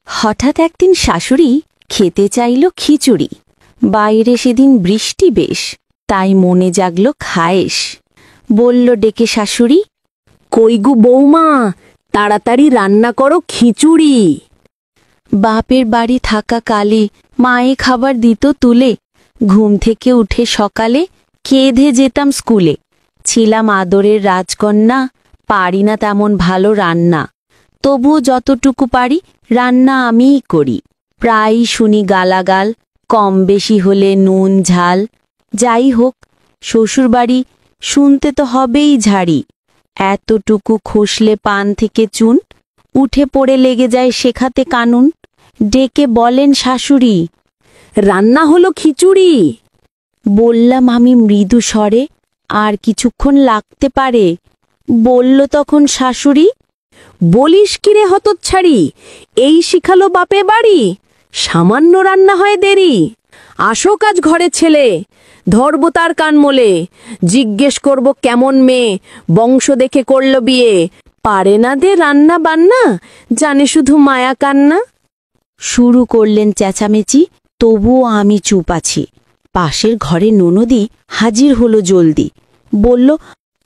হঠাৎ একদিন শাশুড়ি খেতে চাইল খিচুড়ি। বাইরে সেদিন বৃষ্টি বেশ, তাই মনে জাগল খায়েশ। বলল ডেকে শাশুড়ি, কই গো বৌমা, তাড়াতাড়ি রান্না করো খিচুড়ি। বাপের বাড়ি থাকা কালে মায়ে খাবার দিত তুলে। ঘুম থেকে উঠে সকালে কেঁদে যেতাম স্কুলে। ছিলাম আদরের রাজকন্যা, পারি না তেমন ভালো রান্না। তবুও যতটুকু পারি রান্না আমিই করি। প্রায়ই শুনি গালাগাল, কম বেশি হলে নুন ঝাল। যাই হোক, শ্বশুরবাড়ি, শুনতে তো হবেই ঝাড়ি। এতটুকু খসলে পান থেকে চুন, উঠে পড়ে লেগে যায় শেখাতে কানুন। ডেকে বলেন শাশুড়ি, রান্না হলো খিচুড়ি। বললাম আমি মৃদু স্বরে, আর কিছুক্ষণ লাগতে পারে। বলল তখন শাশুড়ি, বলিস কিরে হতচ্ছাড়ি, এই শিখালো বাপে বাড়ি, সামান্য রান্না হয় দেরি। আসো কাজ ঘরে ছেলে, ধরব তার কান মোলে। জিজ্ঞেস করব কেমন মেয়ে, বংশ দেখে করল বিয়ে। পারে না দে রান্না বান্না, জানে শুধু মায়া কান্না। শুরু করলেন চেঁচামেচি, তবুও আমি চুপ আছি। পাশের ঘরে ননদি হাজির হলো জলদি। বলল,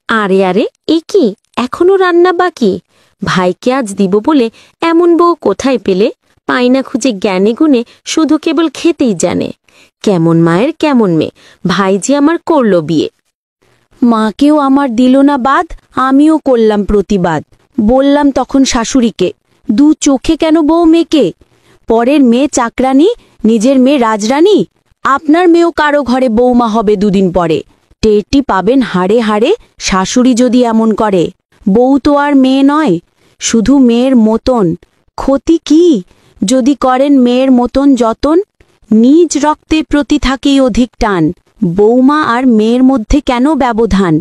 আরে আরে, এ কি, এখনো রান্না বাকি? ভাইকে আজ দিব বলে এমন বউ কোথায় পেলে? পাই না খুঁজে জ্ঞানে গুণে, শুধু কেবল খেতেই জানে। কেমন মায়ের কেমন মেয়ে, ভাই যে আমার করল বিয়ে। মাকেও আমার দিল না বাদ, আমিও করলাম প্রতিবাদ। বললাম তখন শাশুড়িকে, দু চোখে কেন বউ মেয়েকে? পরের মেয়ে চাকরানি, নিজের মেয়ে রাজরানী। আপনার মেয়েও কারো ঘরে বৌমা হবে দুদিন পরে। টেরটি পাবেন হাড়ে হাড়ে, শাশুড়ি যদি এমন করে। বউ তো আর মেয়ে নয়, শুধু মেয়ের মতন। ক্ষতি কি যদি করেন মেয়ের মতন যতন? নিজ রক্তের প্রতি থাকেই অধিক টান। বৌমা আর মেয়ের মধ্যে কেন ব্যবধান?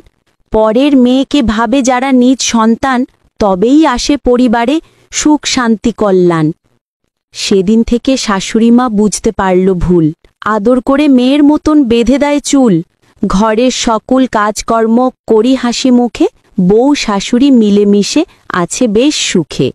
পরের মেয়েকে ভাবে যারা নিজ সন্তান, তবেই আসে পরিবারে সুখ শান্তি কল্যাণ। সেদিন থেকে শাশুড়িমা বুঝতে পারল ভুল। আদর করে মেয়ের মতন বেঁধে দেয় চুল। ঘরের সকল কাজকর্ম করি হাসি মুখে, বউ শাশুড়ি মিলেমিশে আছে বেশ সুখে।